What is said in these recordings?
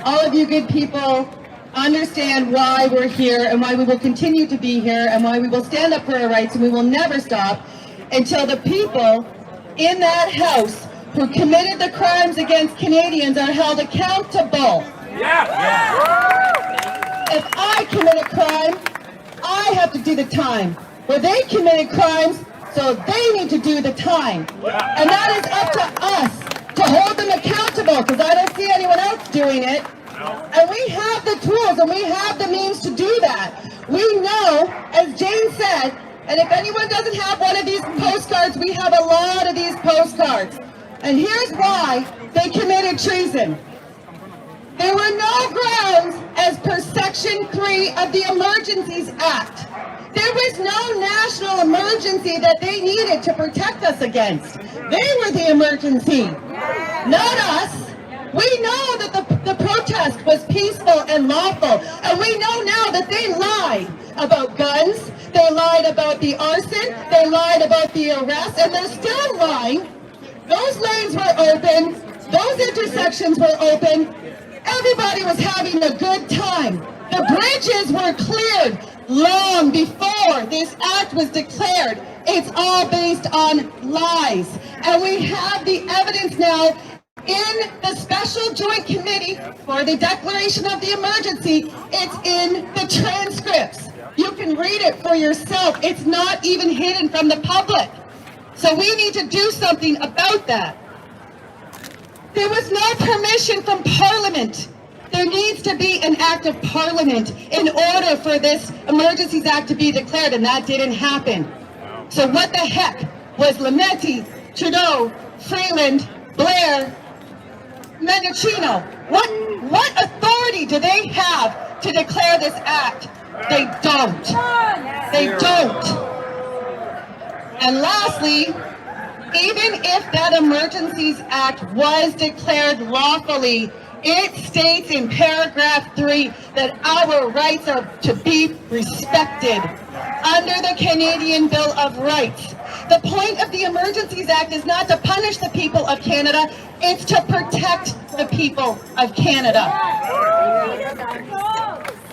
all of you good people understand why we're here and why we will continue to be here and why we will stand up for our rights, and we will never stop until the people in that house who committed the crimes against Canadians are held accountable. If I commit a crime, I have to do the time. Well, they committed crimes, so they need to do the time. And that is up to us to hold them accountable, because I don't see anyone else doing it. And we have the tools and we have the means to do that. We know, as Jane said, and if anyone doesn't have one of these postcards, we have a lot of these postcards. And here's why they committed treason. There were no grounds as per Section 3 of the Emergencies Act. There was no national emergency that they needed to protect us against. They were the emergency, not us. We know that the protest was peaceful and lawful, and we know now that they lied about guns, they lied about the arson, they lied about the arrest, and they're still lying. Those lanes were open, those intersections were open, everybody was having a good time. The bridges were cleared long before this act was declared. It's all based on lies, and we have the evidence now in the Special Joint Committee for the declaration of the emergency. It's in the transcripts. You can read it for yourself. It's not even hidden from the public. So we need to do something about that. There was no permission from Parliament. There needs to be an act of Parliament in order for this Emergencies Act to be declared, and that didn't happen. So what the heck was Lametti, Trudeau, Freeland, Blair, Mendocino? What authority do they have to declare this act? They don't. They don't. And lastly, even if that Emergencies Act was declared lawfully, it states in paragraph 3 that our rights are to be respected under the Canadian Bill of Rights. The point of the Emergencies Act is not to punish the people of Canada, it's to protect the people of Canada.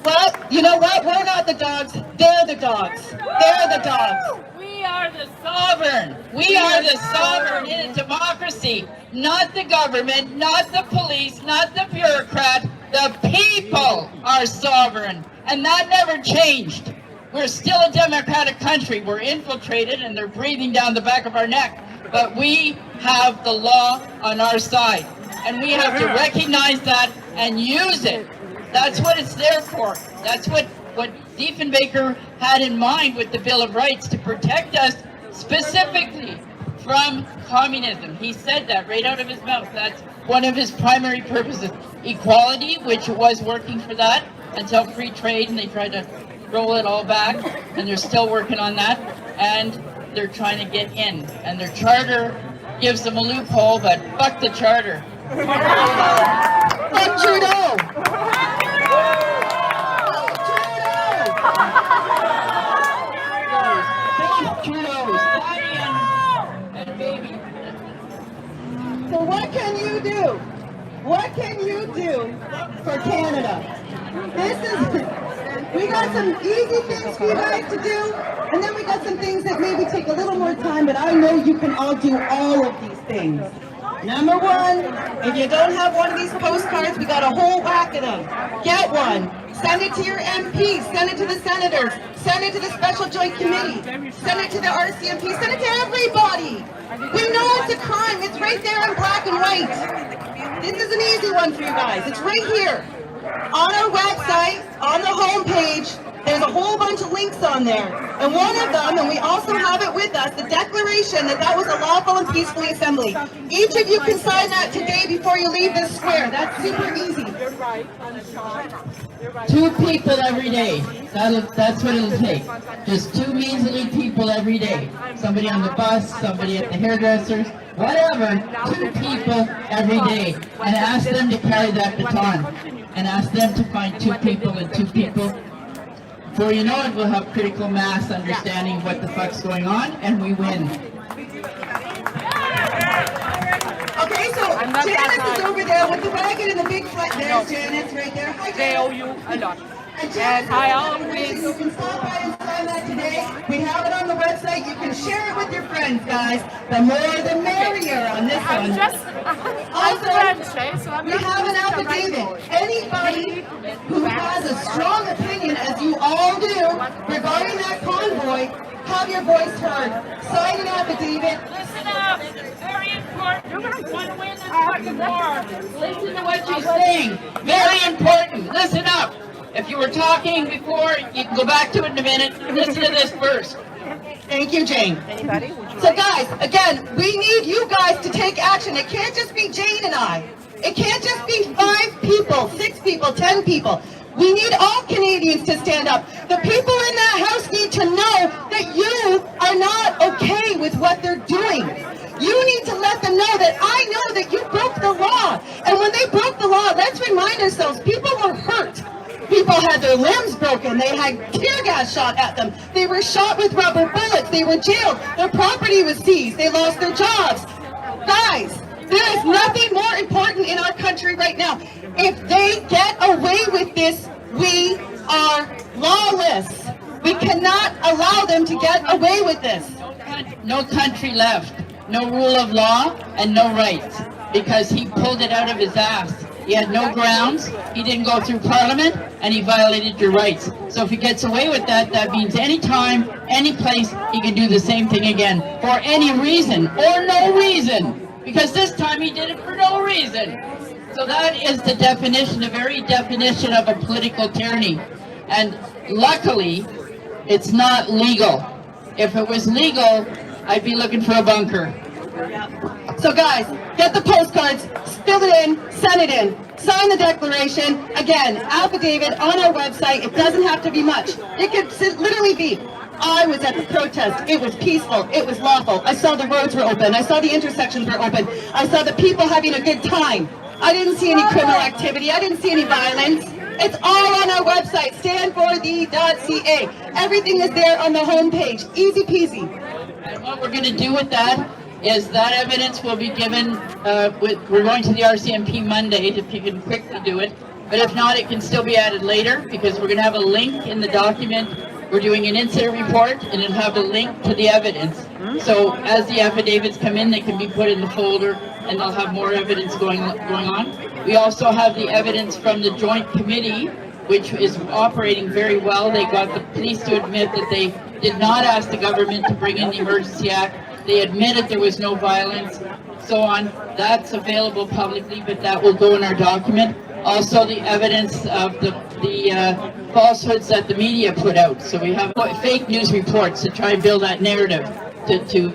Well, you know what? We're not the dogs, they're the dogs. They're the dogs. We are the sovereign. We are the sovereign in a democracy. Not the government, not the police, not the bureaucrat. The people are sovereign. And that never changed. We're still a democratic country. We're infiltrated and they're breathing down the back of our neck. But we have the law on our side. And we have to recognize that and use it. That's what it's there for. That's what Diefenbaker had in mind with the Bill of Rights, to protect us specifically from communism. He said that right out of his mouth. That's one of his primary purposes. Equality, which was working for that until free trade, and they tried to roll it all back, and they're still working on that, and they're trying to get in. And their charter gives them a loophole, but fuck the charter. Fuck Trudeau! So what can you do? What can you do for Canada? We got some easy things for you guys to do, and then we got some things that maybe take a little more time, but I know you can all do all of these things. Number one, if you don't have one of these postcards, we got a whole whack of them. Get one. Send it to your MPs, send it to the senators, send it to the Special Joint Committee, send it to the RCMP, send it to everybody. We know it's a crime. It's right there in black and white. This is an easy one for you guys. It's right here. On our website, on the home page, there's a whole bunch of links on there. And one of them, and we also have it with us, the declaration that was a lawful and peaceful assembly. Each of you can sign that today before you leave this square. That's super easy. 2 people every day. That's what it'll take. Just 2 measly people every day. Somebody on the bus, somebody at the hairdressers, whatever. 2 people every day. And ask them to carry that baton. And ask them to find 2 people and 2 people. Before you know it, we'll have critical mass understanding what the fuck's going on, and we win. Okay, so not that Janice is nice. over there with the wagon and the big flat. There's Janice right there. Hi, They owe you a lot. And I always... You can stop by and sign that today. We have it on the website. You can share it with your friends, guys. The more the merrier on this I'm one. just... I'm French, eh? So I'm We not have an used to right affidavit. voice. Anybody who has a strong opinion, as you all do, regarding that convoy, have your voice heard. Sign an affidavit. Listen up. It's very important. You guys want to win this fucking war. Listen to what she's saying. Very important. Listen up. If you were talking before, you can go back to it in a minute. Listen to this first. Thank you, Jane. Anybody? So guys, again, we need you guys to take action. It can't just be Jane and I. It can't just be 5 people, 6 people, 10 people. We need all Canadians to stand up. The people in that house need to know that you are not okay with what they're doing. You need to let them know that I know that you broke the law. And when they broke the law, let's remind ourselves, people were hurt. People had their limbs broken. They had tear gas shot at them. They were shot with rubber bullets. They were jailed. Their property was seized. They lost their jobs. Guys, there is nothing more important in our country right now. If they get away with this, we are lawless. We cannot allow them to get away with this. No country left. No rule of law and no rights. Because he pulled it out of his ass. He had no grounds, he didn't go through Parliament, and he violated your rights. So if he gets away with that, that means any time, any place, he can do the same thing again. For any reason, or no reason. Because this time he did it for no reason. So that is the definition, the very definition of a political tyranny. And luckily, it's not legal. If it was legal, I'd be looking for a bunker. So guys, get the postcards, fill it in, send it in, sign the declaration. Again, affidavit on our website. It doesn't have to be much. It could literally be, I was at the protest. It was peaceful. It was lawful. I saw the roads were open. I saw the intersections were open. I saw the people having a good time. I didn't see any criminal activity. I didn't see any violence. It's all on our website, standforthe.ca. Everything is there on the homepage. Easy peasy. And what we're going to do with that is that evidence will be given, we're going to the RCMP Monday, if you can quickly do it. But if not, it can still be added later, because we're going to have a link in the document. We're doing an incident report, and it'll have a link to the evidence. So as the affidavits come in, they can be put in the folder, and they'll have more evidence going on. We also have the evidence from the Joint Committee, which is operating very well. They got the police to admit that they did not ask the government to bring in the Emergency Act. They admitted there was no violence, so on. That's available publicly, but that will go in our document. Also, the evidence of the falsehoods that the media put out. So we have fake news reports to try and build that narrative to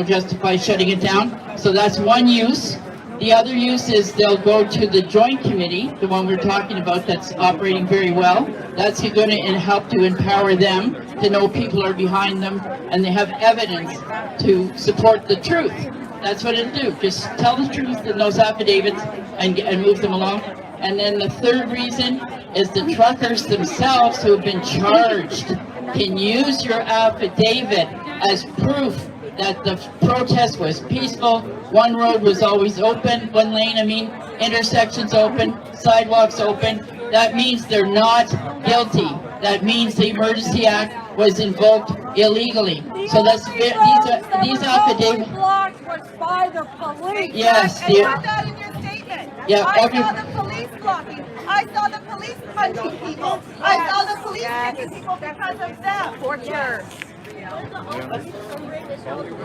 justify shutting it down. So that's one use. The other use is they'll go to the Joint Committee, the one we're talking about that's operating very well. That's going to help to empower them to know people are behind them and they have evidence to support the truth. That's what it'll do. Just tell the truth in those affidavits and move them along. And then the third reason is the truckers themselves who have been charged can use your affidavit as proof that the protest was peaceful. One road was always open, one lane, intersections open, sidewalks open. That means they're not guilty. That means the Emergency Act was invoked illegally. So that's these affidavits. Block was by the police. Yes. And you have that in your statement. Yeah, I saw the police blocking. I saw the police punching people. I saw the police kicking people because of them. Torture.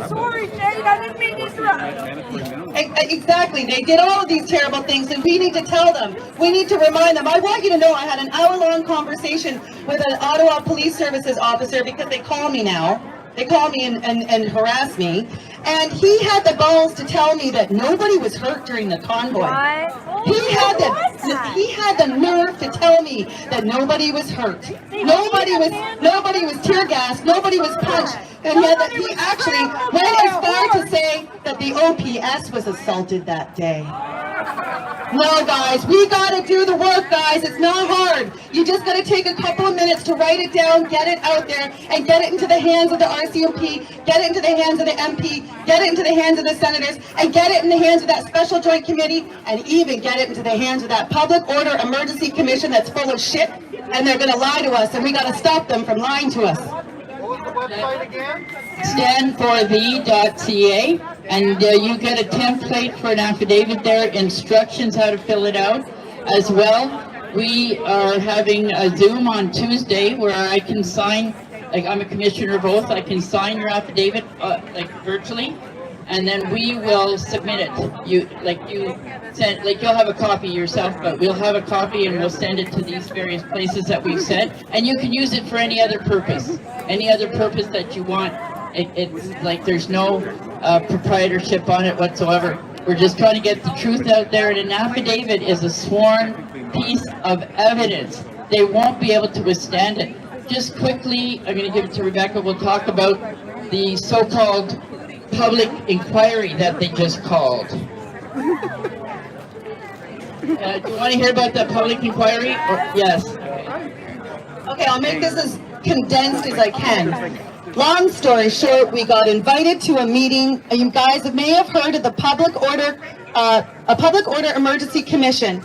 Sorry, Jade, I didn't mean to interrupt. Exactly. They did all of these terrible things, and we need to tell them. We need to remind them. I want you to know I had an hour-long conversation with an Ottawa Police Services officer because they call me now. They call me and harass me. And he had the balls to tell me that nobody was hurt during the convoy. He had the nerve to tell me that nobody was hurt. Nobody was tear gassed. Nobody was punched. And yet he actually went as far to say that the OPS was assaulted that day. No, guys, we gotta do the work, guys. It's not hard. You just gotta take a couple of minutes to write it down, get it out there, and get it into the hands of the RCMP, get it into the hands of the MP, get it into the hands of the senators, and get it in the hands of that special joint committee, and even get it into the hands of that public order emergency commission that's full of shit, and they're gonna lie to us, and we gotta stop them from lying to us. Standforthee.ca, and you get a template for an affidavit there, instructions how to fill it out as well. We are having a Zoom on Tuesday where I can sign, like I'm a commissioner of oath, I can sign your affidavit like virtually, and then we will submit it. You'll have a copy yourself, but we'll have a copy and we'll send it to these various places that we've said, and you can use it for any other purpose that you want. It's like there's no proprietorship on it whatsoever. We're just trying to get the truth out there, and an affidavit is a sworn piece of evidence. They won't be able to withstand it. Just quickly, I'm going to give it to Rebecca. We'll talk about the so-called public inquiry that they just called. Do you want to hear about that public inquiry? Yes. Okay, I'll make this as condensed as I can. Long story short, we got invited to a meeting. You guys may have heard of the Public Order Emergency Commission.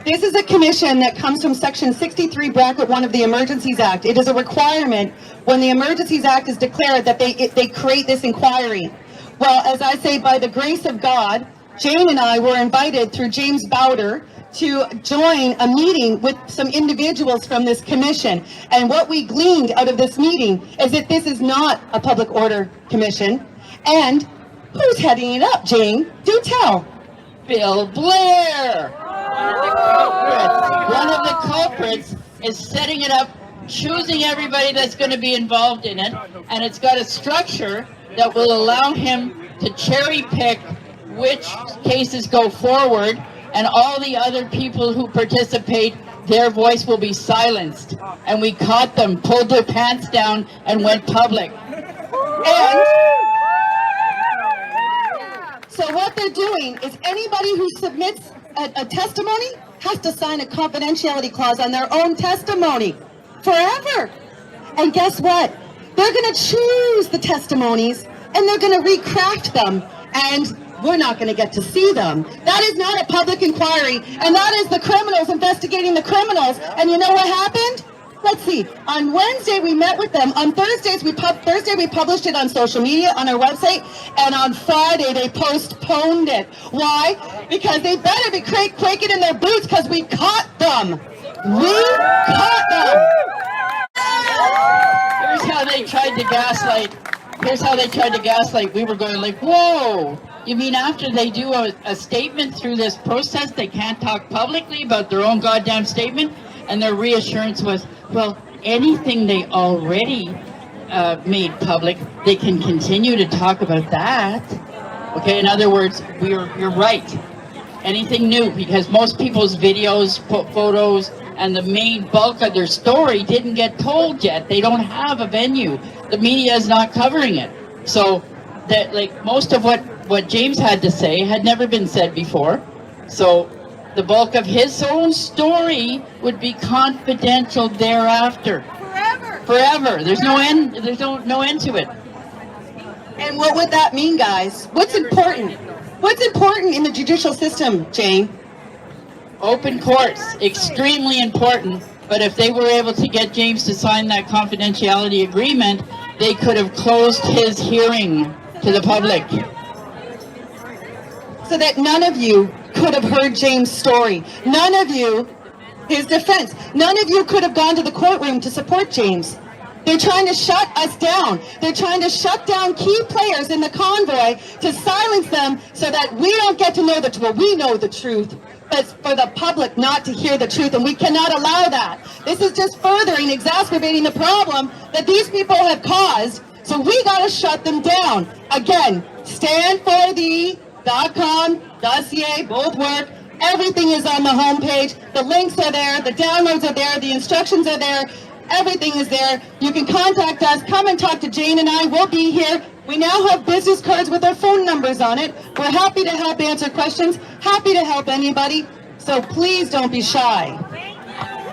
This is a commission that comes from Section 63, Bracket 1 of the Emergencies Act. It is a requirement when the Emergencies Act is declared that they create this inquiry. Well, as I say, by the grace of God, Jane and I were invited through James Bowder to join a meeting with some individuals from this commission. And what we gleaned out of this meeting is that this is not a public order commission. And who's heading it up, Jane? Do tell. Bill Blair! One of the culprits is setting it up, choosing everybody that's going to be involved in it, and it's got a structure that will allow him to cherry pick which cases go forward, and all the other people who participate, their voice will be silenced. And we caught them, pulled their pants down, and went public. And so what they're doing is anybody who submits a testimony has to sign a confidentiality clause on their own testimony forever. And guess what? They're going to choose the testimonies and they're going to recraft them, and we're not going to get to see them. That is not a public inquiry, and that is the criminals investigating the criminals. And you know what happened? Let's see. On Wednesday, we met with them. On Thursday, we published it on social media, on our website, and on Friday, they postponed it. Why? Because they better be quaking in their boots, because we caught them. We caught them. Here's how they tried to gaslight. We were going like, whoa. You mean after they do a statement through this process, they can't talk publicly about their own goddamn statement? And their reassurance was, well, anything they already made public, they can continue to talk about that. Okay, in other words, you're right. Anything new, because most people's videos, photos, and the main bulk of their story didn't get told yet. They don't have a venue. The media is not covering it. So that, like, most of what James had to say had never been said before. So the bulk of his own story would be confidential thereafter. Forever. There's no end. There's no end to it. And what would that mean, guys? What's important? What's important in the judicial system, Jane? Open courts, extremely important. But if they were able to get James to sign that confidentiality agreement, they could have closed his hearing to the public. So that none of you could have heard James' story. None of you, his defense, none of you could have gone to the courtroom to support James. They're trying to shut us down. They're trying to shut down key players in the convoy to silence them so that we don't get to know the truth. Well, we know the truth, but for the public not to hear the truth, and we cannot allow that. This is just furthering, exacerbating the problem that these people have caused, so we got to shut them down. Again, standforthee.com.ca, both work. Everything is on the homepage. The links are there, the downloads are there, the instructions are there. Everything is there. You can contact us. Come and talk to Jane and I. We'll be here. We now have business cards with our phone numbers on it. We're happy to help answer questions. Happy to help anybody. So please don't be shy.